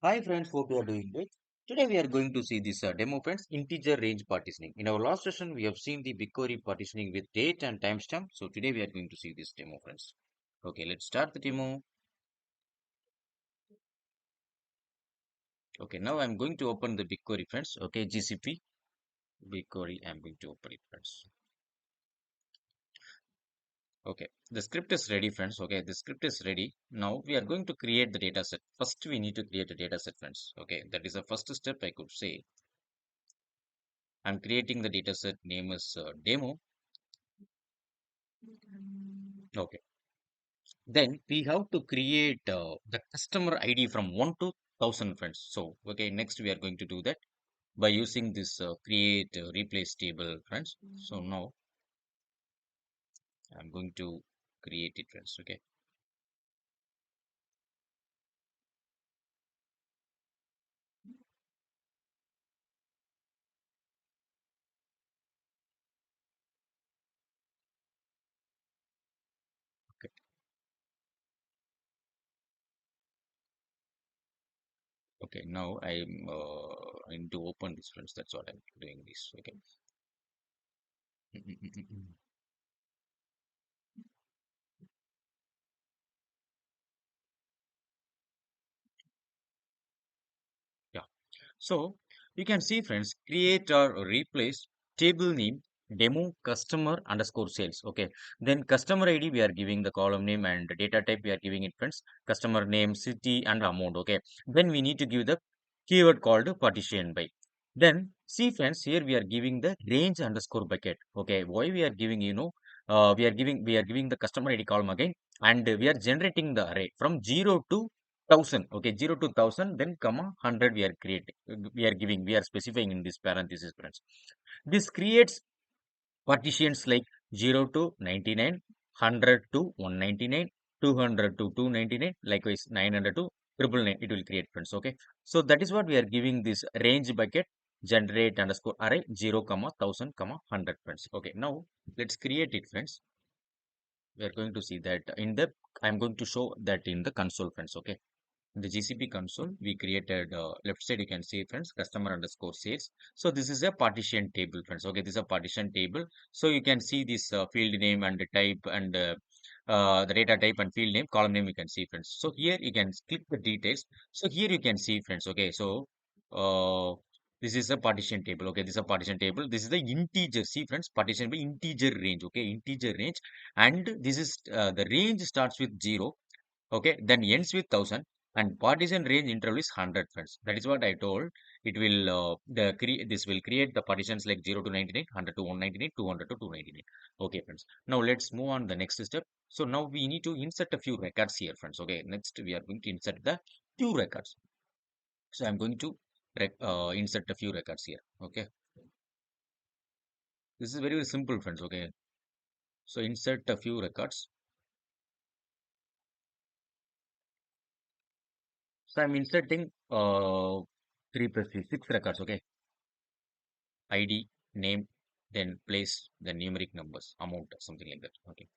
Hi friends, hope you are doing great. Today we are going to see this demo friends, integer range partitioning. In our last session, we have seen the BigQuery partitioning with date and timestamp. So today we are going to see this demo friends. Okay, let's start the demo. Okay, now I'm going to open the BigQuery friends. Okay, GCP BigQuery, I'm going to open it friends. Okay, the script is ready friends. Okay, the script is ready. Now we are going to create the data set. First, we need to create a data set friends. Okay, that is the first step I could say. I'm creating the data set name is demo. Okay. Then we have to create the customer ID from 1 to 1000 friends. So, okay, next we are going to do that by using this create replace table friends. So now I'm going to create it friends. Okay. Okay. Okay. Now I need to open this friends. That's what I'm doing this. Okay. Yeah. So you can see friends, create or replace table name demo customer underscore sales. Okay. Then customer ID, we are giving the column name and the data type we are giving it friends, customer name, city and amount. Okay. Then we need to give the keyword called partition by. Then see friends, here we are giving the range underscore bucket. Okay. Why we are giving, we are giving the customer ID column again, and we are generating the array from 0 to 1000. Okay, 0 to 1000, then comma 100 we are creating, we are specifying in this parenthesis friends. This creates partitions like 0 to 99, 100 to 199, 200 to 299, likewise 900 to triple nine. It will create friends. Okay, so that is what we are giving this range bucket generate underscore array 0 comma 1000 comma 100 friends. Okay, now let's create it friends. We are going to see that in the, I'm going to show that in the console friends. Okay, in the GCP console, we created left side, you can see friends, customer underscore sales. So this is a partition table friends. Okay, this is a partition table. So you can see this field name and the type and the data type and field name, column name, you can see friends. So here you can click the details. So here you can see friends. Okay, so uh, this is a partition table. Okay, this is a partition table. This is the integer. See friends, partition by integer range. Okay, integer range, and this is the range starts with 0. Okay, then ends with 1000, and partition range interval is 100 friends. That is what I told. It will this will create the partitions like 0 to 99, 100 to 199, 200 to 299. Okay friends, now let's move on the next step. So now we need to insert a few records here friends. Okay, next we are going to insert the few records. So I'm going to insert a few records here. Okay, this is very, very simple friends. Okay, so insert a few records. So I'm inserting 3 plus 3, 6 records. Okay, ID, name, then place, then numeric numbers, amount, something like that. Okay.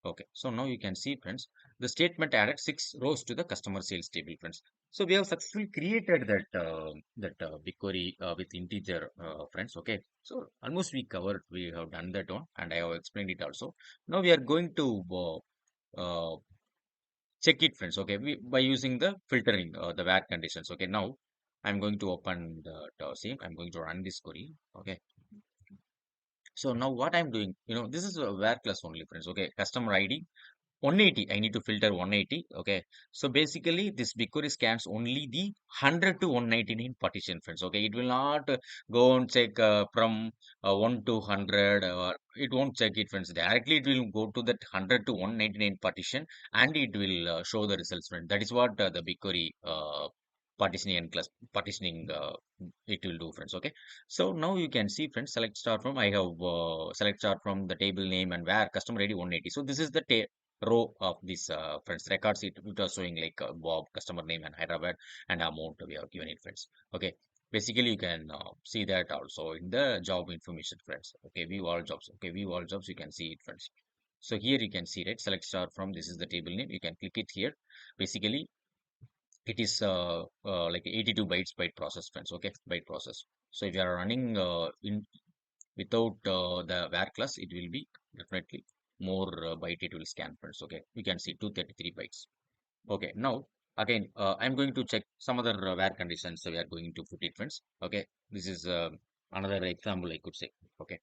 Okay. So now you can see, friends, the statement added 6 rows to the customer sales table, friends. So we have successfully created that BigQuery with integer, friends. Okay. So almost we covered, we have done that one, and I have explained it also. Now we are going to check it, friends. Okay, by using the filtering, the where conditions. Okay, now I'm going to open the same. I'm going to run this query. Okay, so now what I'm doing, this is a where class only, friends. Okay, customer ID 180. I need to filter 180. Okay, so basically this BigQuery scans only the 100 to 199 partition, friends. Okay, it will not go and check from 1 to 100, or it won't check it, friends. Directly it will go to that 100 to 199 partition, and it will show the results, friends. That is what the BigQuery partitioning and class partitioning it will do, friends. Okay, so now you can see, friends, select star from, I have select star from the table name and where customer ID 180. So this is the row of this friends records. It was showing like Bob, customer name, and Hyderabad, and amount we have given it, friends. Okay, basically you can see that also in the job information, friends. Okay, view all jobs. Okay, view all jobs, you can see it, friends. So here you can see, right, select star from, this is the table name. You can click it here. Basically, it is like 82 byte process, friends. Okay, byte process. So if you are running in without the var class, it will be definitely more byte it will scan, friends. Okay, you can see 233 bytes. Okay, now again, I'm going to check some other var conditions. So we are going to put it, friends. Okay, this is another example I could say. Okay.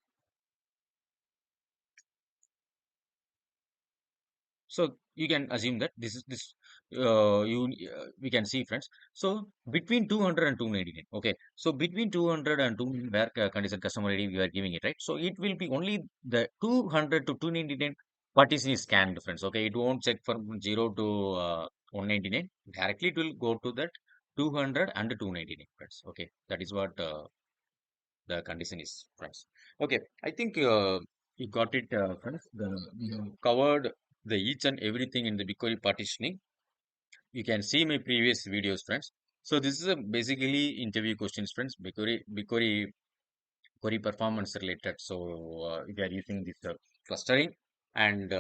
So you can assume that this is this you we can see, friends. So between 200 and 299. Okay. So between 200 and 299 where condition customer ID we are giving it, right. So it will be only the 200 to 299 partition is scanned, friends. Okay. It won't check from 0 to 199. Directly it will go to that 200 and 299, friends. Okay. That is what the condition is, friends. Okay, I think you got it, friends. You have covered the each and everything in the BigQuery partitioning. You can see my previous videos, friends. So this is a basically interview questions, friends. BigQuery query performance related. So we are using this clustering and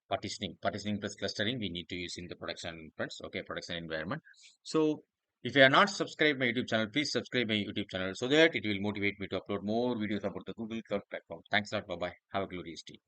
partitioning plus clustering. We need to use in the production, friends. Okay, production environment. So if you are not subscribed my YouTube channel, please subscribe my YouTube channel so that it will motivate me to upload more videos about the Google Cloud platform. Thanks a lot. Bye bye. Have a glorious day.